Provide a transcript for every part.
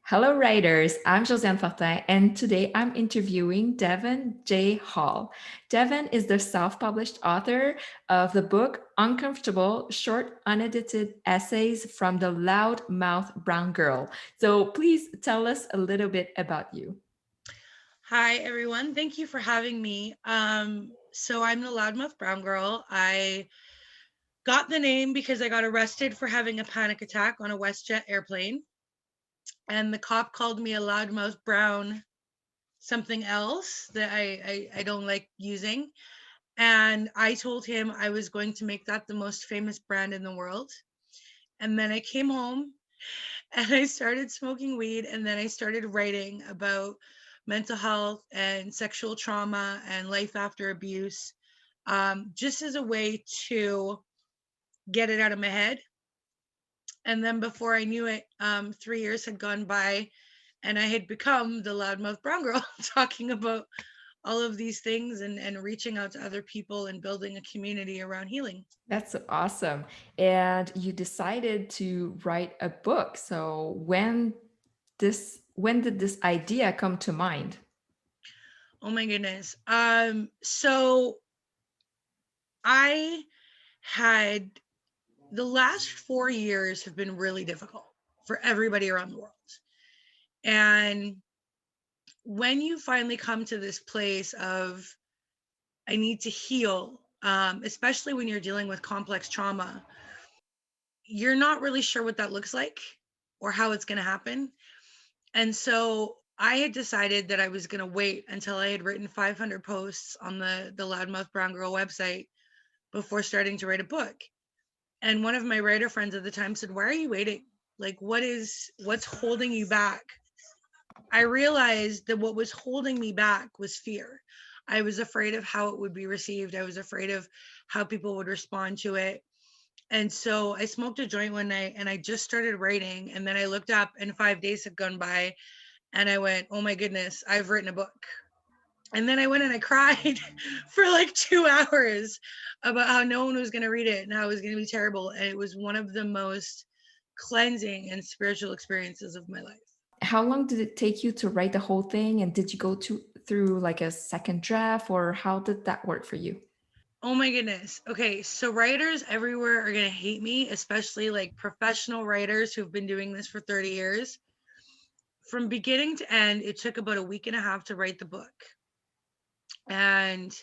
Hello, writers. I'm Josiane Fortin, and today I'm interviewing Devon J Hall. Devon is the self-published author of the book Uncomfortable Short Unedited Essays from the Loudmouth Brown Girl. So please tell us a little bit about you. Hi, everyone. Thank you for having me. So I'm the Loudmouth Brown Girl. I got the name because I got arrested for having a panic attack on a WestJet airplane, and the cop called me a loudmouth brown something else that I don't like using. And I told him I was going to make that the most famous brand in the world. And then I came home and I started smoking weed, and then I started writing about mental health and sexual trauma and life after abuse, just as a way to get it out of my head. And then before I knew it, 3 years had gone by, and I had become the loudmouth brown girl, talking about all of these things and reaching out to other people and building a community around healing. That's so awesome. And you decided to write a book. So when did this idea come to mind? Oh my goodness. So I had the last 4 years have been really difficult for everybody around the world. And when you finally come to this place of, I need to heal, especially when you're dealing with complex trauma, you're not really sure what that looks like or how it's going to happen. And so I had decided that I was going to wait until I had written 500 posts on the Loudmouth Brown Girl website before starting to write a book. And one of my writer friends at the time said, "Why are you waiting? Like, what's holding you back?" I realized that what was holding me back was fear. I was afraid of how it would be received. I was afraid of how people would respond to it. And so I smoked a joint one night and I just started writing. And then I looked up and 5 days had gone by and I went, "Oh my goodness, I've written a book." And then I went and I cried for like 2 hours about how no one was going to read it and how it was going to be terrible. And it was one of the most cleansing and spiritual experiences of my life. How long did it take you to write the whole thing? And did you go through like a second draft, or how did that work for you? Oh my goodness. Okay, so writers everywhere are going to hate me, especially like professional writers who've been doing this for 30 years. From beginning to end, it took about a week and a half to write the book. And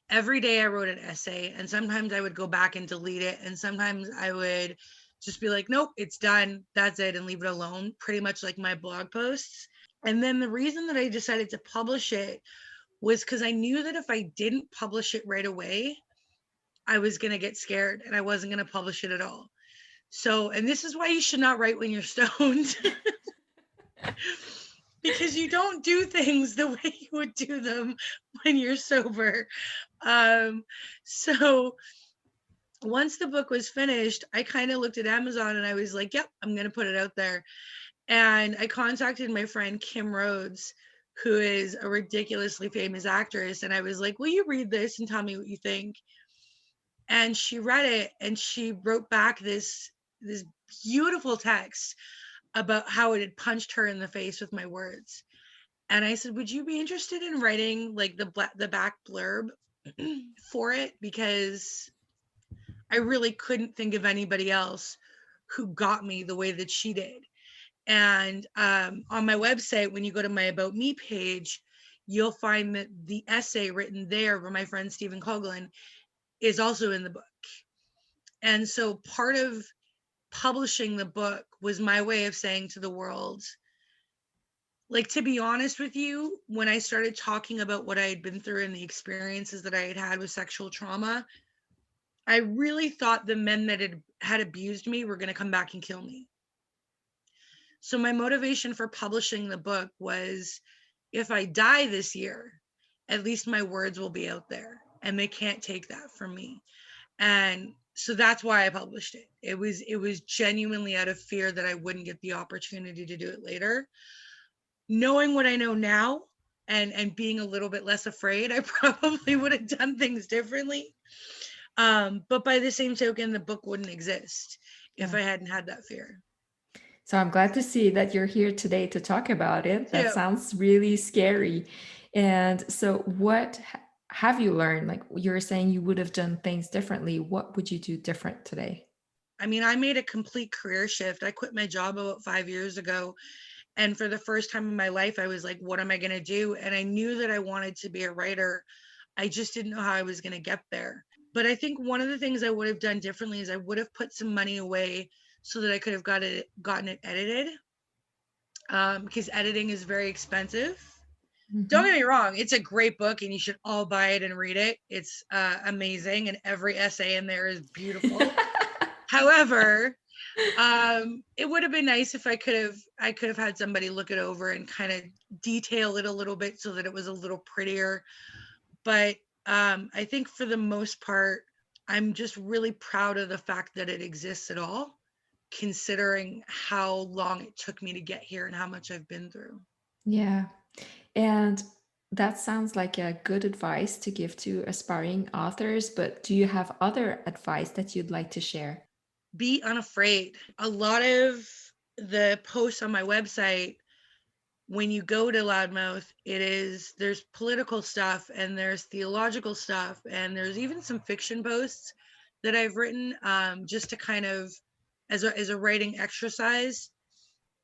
every day I wrote an essay, and sometimes I would go back and delete it, and sometimes I would just be like, "Nope, it's done. That's it," and leave it alone, pretty much like my blog posts. And then the reason that I decided to publish it was because I knew that if I didn't publish it right away, I was going to get scared and I wasn't going to publish it at all. So, and this is why you should not write when you're stoned, because you don't do things the way you would do them when you're sober. Um, so once the book was finished, I kind of looked at Amazon and I was like, "Yep, I'm going to put it out there." And I contacted my friend Kim Rhodes, who is a ridiculously famous actress. And I was like, "Will you read this and tell me what you think?" And she read it and she wrote back this beautiful text about how it had punched her in the face with my words. And I said, "Would you be interested in writing like the back blurb for it, because I really couldn't think of anybody else who got me the way that she did." And on my website, when you go to my About Me page, you'll find that the essay written there by my friend Stephen Coughlin is also in the book. And so part of publishing the book was my way of saying to the world, like, to be honest with you, when I started talking about what I had been through and the experiences that I had had with sexual trauma, I really thought the men that had abused me were going to come back and kill me. So my motivation for publishing the book was, if I die this year, at least my words will be out there and they can't take that from me. And so that's why I published it. It was genuinely out of fear that I wouldn't get the opportunity to do it later. Knowing what I know now and being a little bit less afraid, I probably would have done things differently. But by the same token, the book wouldn't exist if Yeah. I hadn't had that fear. So I'm glad to see that you're here today to talk about it. That Too. sounds really scary. And so, what have you learned? Like you were saying, you would have done things differently. What would you do different today? I mean, I made a complete career shift. I quit my job about 5 years ago. And for the first time in my life, I was like, what am I going to do? And I knew that I wanted to be a writer. I just didn't know how I was going to get there. But I think one of the things I would have done differently is I would have put some money away so that I could have gotten it edited, because editing is very expensive. Don't get Mhm. me wrong, it's a great book and you should all buy it and read it. It's amazing, and every essay in there is beautiful. However, it would have been nice if I could have had somebody look it over and kind of detail it a little bit so that it was a little prettier. But I think for the most part, I'm just really proud of the fact that it exists at all, considering how long it took me to get here and how much I've been through. Yeah. And that sounds like a good advice to give to aspiring authors, but do you have other advice that you'd like to share? Be unafraid. A lot of the posts on my website, when you go to Loudmouth, there's political stuff and there's theological stuff and there's even some fiction posts that I've written, just to kind of as a writing exercise.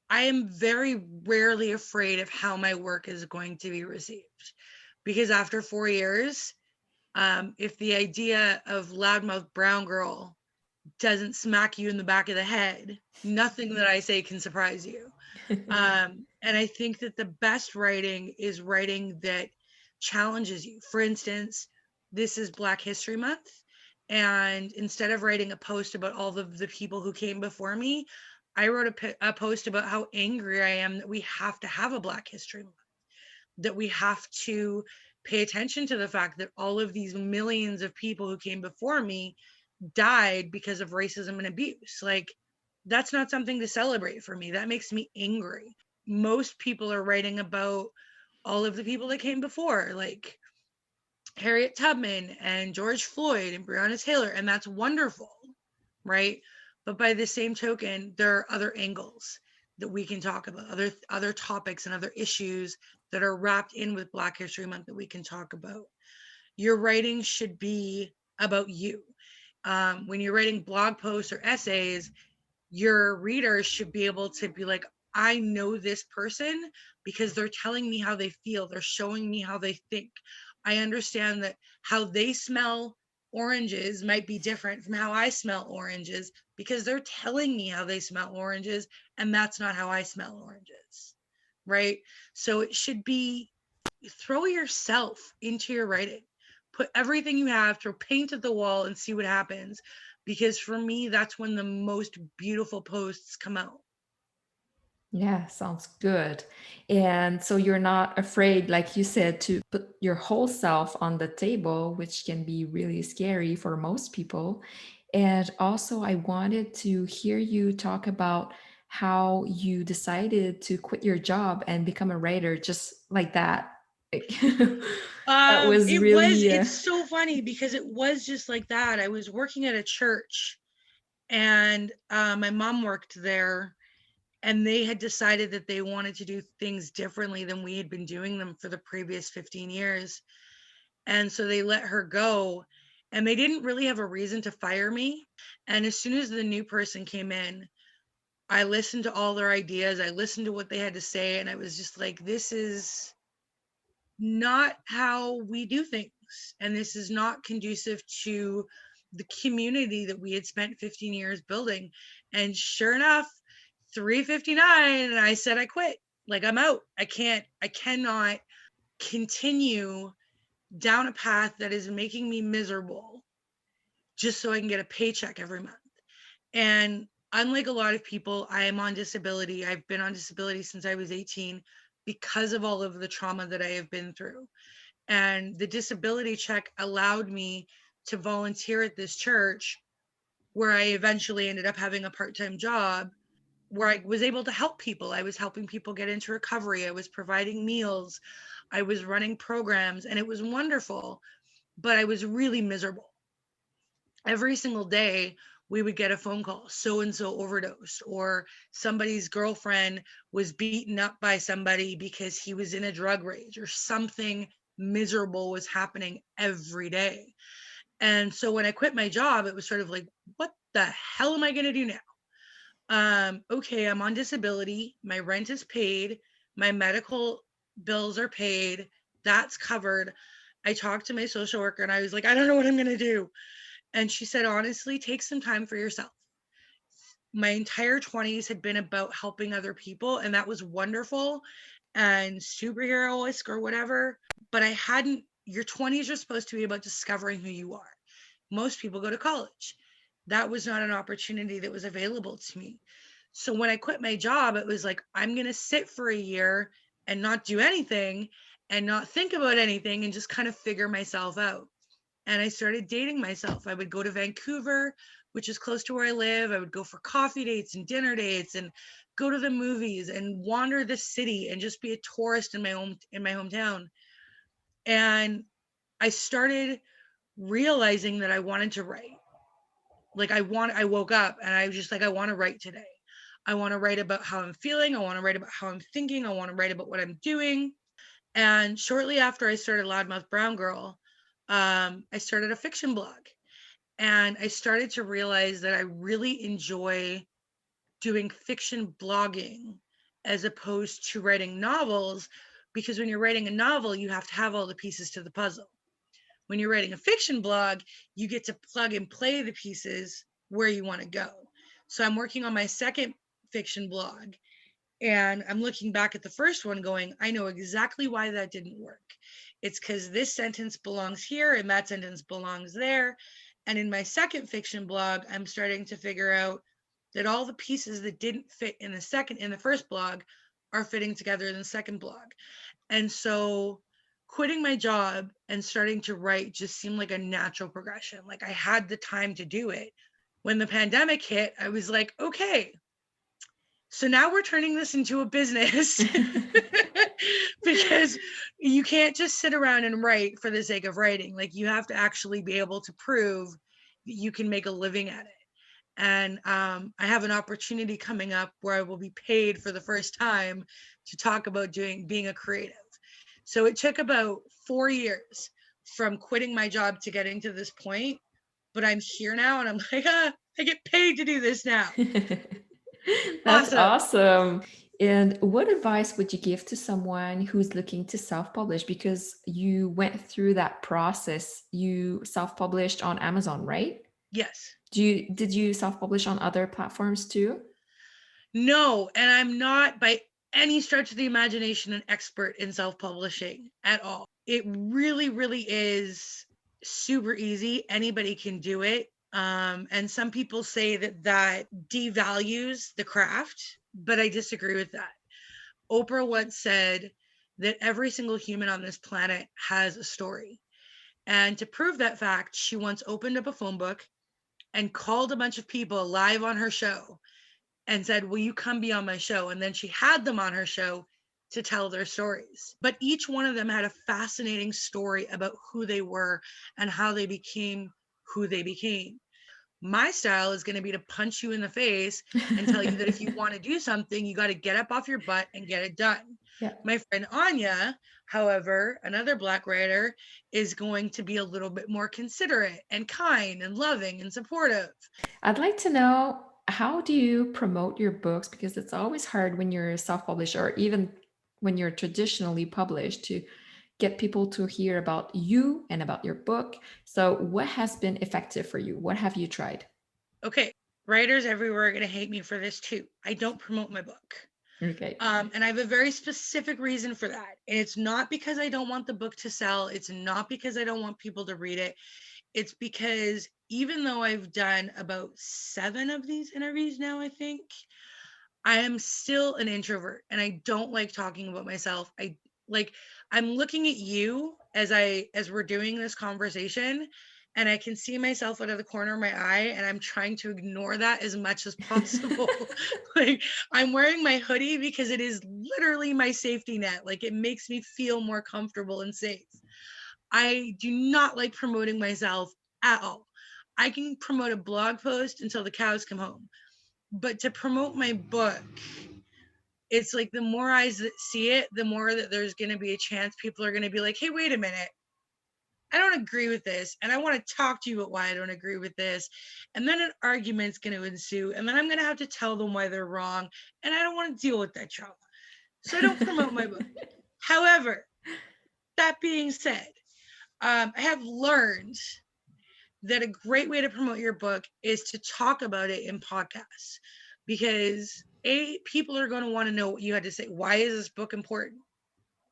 I am very rarely afraid of how my work is going to be received, because after 4 years, if the idea of loudmouth brown girl doesn't smack you in the back of the head, nothing that I say can surprise you. And I think that the best writing is writing that challenges you. For instance, this is Black History Month. And instead of writing a post about all of the people who came before me, I wrote a post about how angry I am that we have to have a Black History Month, that we have to pay attention to the fact that all of these millions of people who came before me died because of racism and abuse. Like, that's not something to celebrate for me. That makes me angry. Most people are writing about all of the people that came before, like Harriet Tubman and George Floyd and Breonna Taylor, and that's wonderful, right? But by the same token, there are other angles that we can talk about, other topics and other issues that are wrapped in with Black History Month that we can talk about. Your writing should be about you. When you're writing blog posts or essays, your readers should be able to be like, I know this person because they're telling me how they feel. They're showing me how they think. I understand that how they smell oranges might be different from how I smell oranges because they're telling me how they smell oranges, and that's not how I smell oranges. Right. So it should be, throw yourself into your writing. Put everything you have, throw paint at the wall and see what happens. Because for me, that's when the most beautiful posts come out. Yeah, sounds good. And so you're not afraid, like you said, to put your whole self on the table, which can be really scary for most people. And also, I wanted to hear you talk about how you decided to quit your job and become a writer just like that. That was really, It's so funny because it was just like that. I was working at a church, and my mom worked there, and they had decided that they wanted to do things differently than we had been doing them for the previous 15 years. And so they let her go, and they didn't really have a reason to fire me. And as soon as the new person came in, I listened to all their ideas. I listened to what they had to say, and I was just like, this is not how we do things. And this is not conducive to the community that we had spent 15 years building. And sure enough, 3:59, and I said I quit. Like, I'm out. I cannot continue down a path that is making me miserable just so I can get a paycheck every month. And unlike a lot of people, I am on disability. I've been on disability since I was 18 because of all of the trauma that I have been through. And the disability check allowed me to volunteer at this church, where I eventually ended up having a part-time job where I was able to help people. I was helping people get into recovery. I was providing meals. I was running programs, and it was wonderful, but I was really miserable every single day we would get a phone call, so and so overdosed, or somebody's girlfriend was beaten up by somebody because he was in a drug rage, or something miserable was happening every day. And so when I quit my job, it was sort of like, what the hell am I going to do now? Okay, I'm on disability. My rent is paid. My medical bills are paid. That's covered. I talked to my social worker and I was like, I don't know what I'm going to do. And she said, honestly, take some time for yourself. My entire 20s had been about helping other people, and that was wonderful and superheroic or whatever. But I hadn't, your 20s are supposed to be about discovering who you are. Most people go to college. That was not an opportunity that was available to me. So when I quit my job, it was like, I'm going to sit for a year and not do anything and not think about anything and just kind of figure myself out. And I started dating myself. I would go to Vancouver, which is close to where I live. I would go for coffee dates and dinner dates and go to the movies and wander the city and just be a tourist in my hometown. And I started realizing that I wanted to write. Like I woke up and I was just like, I want to write today. I want to write about how I'm feeling. I want to write about how I'm thinking. I want to write about what I'm doing. And shortly after I started Loudmouth Brown Girl, I started a fiction blog. And I started to realize that I really enjoy doing fiction blogging as opposed to writing novels, because when you're writing a novel, you have to have all the pieces to the puzzle. When you're writing a fiction blog, you get to plug and play the pieces where you want to go. So I'm working on my second fiction blog, and I'm looking back at the first one going, I know exactly why that didn't work. It's because this sentence belongs here and that sentence belongs there. And in my second fiction blog, I'm starting to figure out that all the pieces that didn't fit in the first blog are fitting together in the second blog. And so quitting my job and starting to write just seemed like a natural progression. Like I had the time to do it. When the pandemic hit, I was like, okay, so now we're turning this into a business because you can't just sit around and write for the sake of writing. Like you have to actually be able to prove that you can make a living at it. And I have an opportunity coming up where I will be paid for the first time to talk about being a creative. So it took about 4 years from quitting my job to getting to this point, but I'm here now and I'm like, I get paid to do this now. That's Awesome. awesome. And what advice would you give to someone who's looking to self-publish? Because you went through that process. You self-published on Amazon, right? Yes. Did you self-publish on other platforms too? No, and I'm not by any stretch of the imagination an expert in self-publishing at all. It really, really is super easy. Anybody can do it. And some people say that devalues the craft, but I disagree with that. Oprah once said that every single human on this planet has a story. And to prove that fact, she once opened up a phone book and called a bunch of people live on her show and said, will you come be on my show? And then she had them on her show to tell their stories. But each one of them had a fascinating story about who they were and how they became who they became. My style is going to be to punch you in the face and tell you that if you want to do something, you got to get up off your butt and get it done. Yeah. My friend Anya, however, another Black writer, is going to be a little bit more considerate and kind and loving and supportive. I'd like to know, how do you promote your books? Because it's always hard when you're self-published or even when you're traditionally published to get people to hear about you and about your book. So what has been effective for you? What have you tried? Okay, writers everywhere are going to hate me for this too. I don't promote my book. Okay. And I have a very specific reason for that. And it's not because I don't want the book to sell. It's not because I don't want people to read it. It's because even though I've done about 7 of these interviews now, I think, I am still an introvert and I don't like talking about myself. I'm looking at you as we're doing this conversation, and I can see myself out of the corner of my eye, and I'm trying to ignore that as much as possible. Like I'm wearing my hoodie because it is literally my safety net. Like it makes me feel more comfortable and safe. I do not like promoting myself at all. I can promote a blog post until the cows come home. But to promote my book, it's like the more eyes that see it, the more that there's going to be a chance people are going to be like, hey, wait a minute. I don't agree with this. And I want to talk to you about why I don't agree with this. And then an argument's going to ensue. And then I'm going to have to tell them why they're wrong. And I don't want to deal with that trauma. So I don't promote my book. However, that being said, I have learned that a great way to promote your book is to talk about it in podcasts, because people are going to want to know what you had to say. Why is this book important?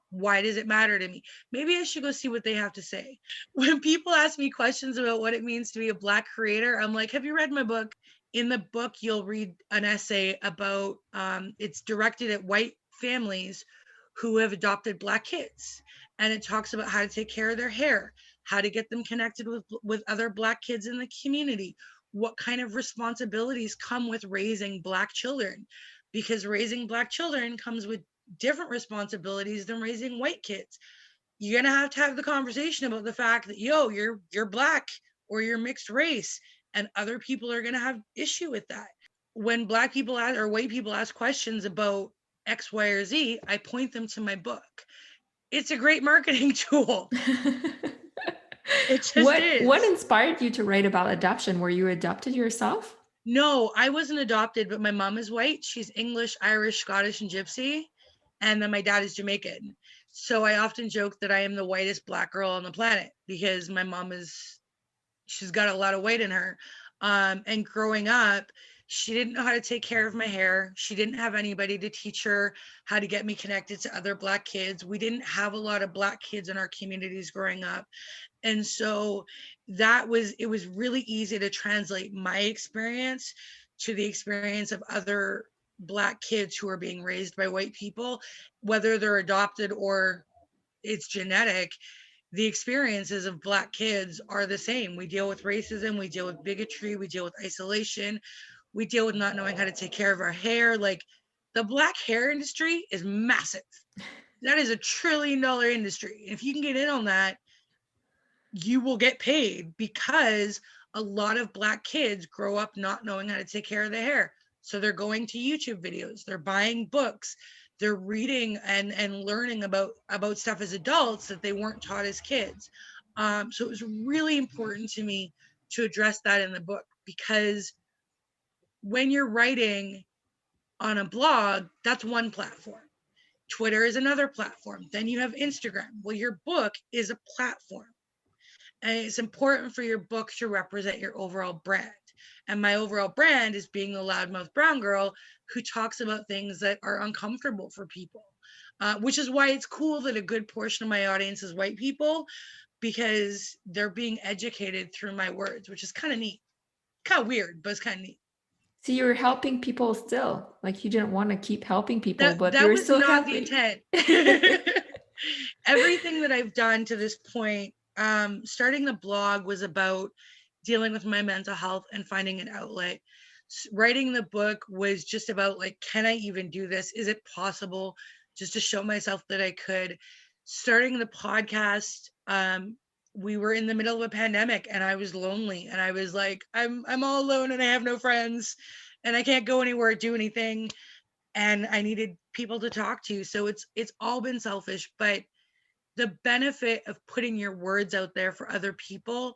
Why does it matter to me? Maybe I should go see what they have to say. When people ask me questions about what it means to be a Black creator, I'm like, have you read my book? In the book, you'll read an essay about, it's directed at white families who have adopted Black kids. And it talks about how to take care of their hair, how to get them connected with other Black kids in the community, what kind of responsibilities come with raising Black children, because raising Black children comes with different responsibilities than raising white kids. You're gonna have to have the conversation about the fact that you're Black or you're mixed race, and other people are gonna have issue with that. When Black people or white people ask questions about X, Y, or Z, I point them to my book. It's a great marketing tool. It just is. What inspired you to write about adoption? Were you adopted yourself? No, I wasn't adopted, but my mom is white. She's English, Irish, Scottish, and Gypsy. And then my dad is Jamaican. So I often joke that I am the whitest Black girl on the planet, because my mom she's got a lot of white in her. And growing up, she didn't know how to take care of my hair. She didn't have anybody to teach her how to get me connected to other Black kids. We didn't have a lot of Black kids in our communities growing up. And so it was really easy to translate my experience to the experience of other Black kids who are being raised by white people, whether they're adopted or it's genetic. The experiences of Black kids are the same. We deal with racism, we deal with bigotry, we deal with isolation, we deal with not knowing how to take care of our hair. Like, the Black hair industry is massive. That is $1 trillion industry. If you can get in on that, you will get paid, because a lot of Black kids grow up not knowing how to take care of their hair. So they're going to YouTube videos, they're buying books, they're reading and learning about stuff as adults that they weren't taught as kids. So it was really important to me to address that in the book, because when you're writing on a blog, that's one platform. Twitter is another platform. Then you have Instagram. Well, your book is a platform. And it's important for your book to represent your overall brand. And my overall brand is being the loudmouth brown girl who talks about things that are uncomfortable for people, which is why it's cool that a good portion of my audience is white people, because they're being educated through my words, which is kind of neat. Kind of weird, but it's kind of neat. So you were helping people still. Like, you didn't want to keep helping people, but you That were was still not the helping. intent. Everything that I've done to this point, starting the blog was about dealing with my mental health and finding an outlet. Writing the book was just about, like, can I even do this? Is it possible? Just to show myself that I could. Starting the podcast, we were in the middle of a pandemic and I was lonely, and I was like, I'm all alone and I have no friends and I can't go anywhere, do anything, and I needed people to talk to. So it's all been selfish, but the benefit of putting your words out there for other people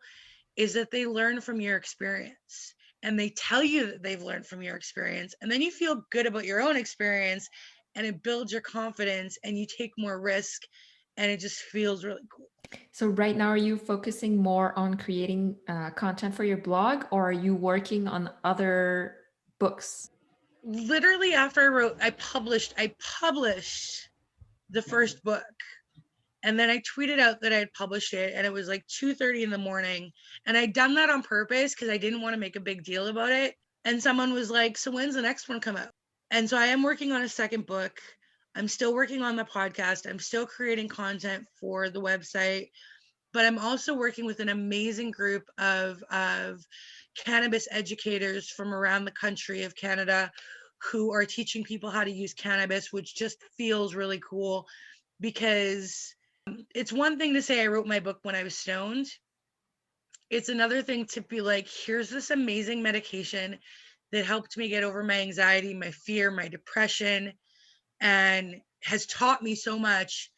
is that they learn from your experience, and they tell you that they've learned from your experience, and then you feel good about your own experience, and it builds your confidence and you take more risk, and it just feels really cool. So right now, are you focusing more on creating content for your blog, or are you working on other books? Literally after I published the first book. And then I tweeted out that I had published it, and it was like 2:30 in the morning. And I'd done that on purpose because I didn't want to make a big deal about it. And someone was like, so when's the next one come out? And so I am working on a second book. I'm still working on the podcast. I'm still creating content for the website, but I'm also working with an amazing group of cannabis educators from around the country of Canada who are teaching people how to use cannabis, which just feels really cool, because it's one thing to say I wrote my book when I was stoned. it's another thing to be like, here's this amazing medication that helped me get over my anxiety, my fear, my depression, and has taught me so much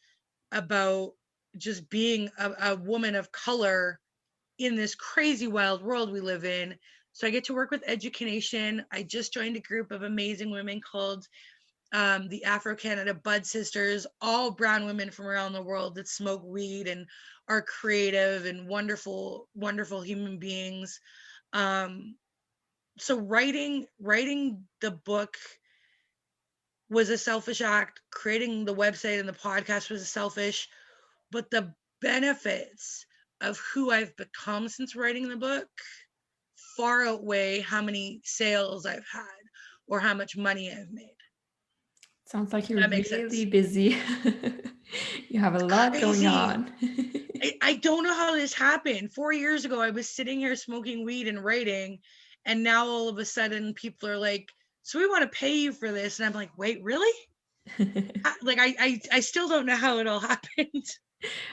about just being a woman of color in this crazy wild world we live in. So I get to work with education. I just joined a group of amazing women called the Afro Canada Bud Sisters, all brown women from around the world that smoke weed and are creative and wonderful, wonderful human beings. Um, so writing the book was a selfish act. Creating the website and the podcast was a selfish, but the benefits of who I've become since writing the book far outweigh how many sales I've had or how much money I've made. Sounds like you're That makes really sense. busy. You have a It's lot going crazy. on. I don't know how this happened. 4 years ago, I was sitting here smoking weed and writing, and now all of a sudden, people are like, "So we want to pay you for this," and I'm like, "Wait, really?" Like, I still don't know how it all happened.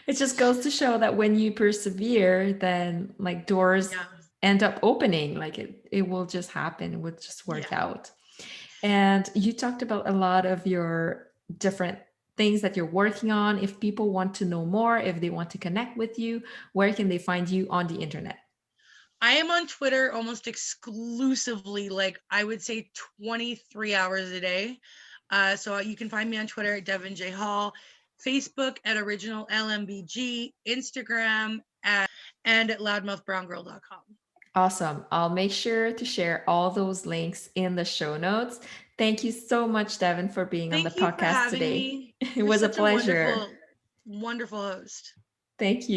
It just goes to show that when you persevere, then like doors Yeah, end up opening. Like it will just happen. It will just yeah. work out. And you talked about a lot of your different things that you're working on. If people want to know more, if they want to connect with you, where can they find you on the internet? I am on Twitter almost exclusively, like I would say 23 hours a day. So you can find me on Twitter at Devon J Hall, Facebook at Original LMBG, Instagram and at loudmouthbrowngirl.com. Awesome. I'll make sure to share all those links in the show notes. Thank you so much, Devon, for being on the Thank you for podcast having today. me. It You're was a such a pleasure. wonderful, wonderful host. Thank you.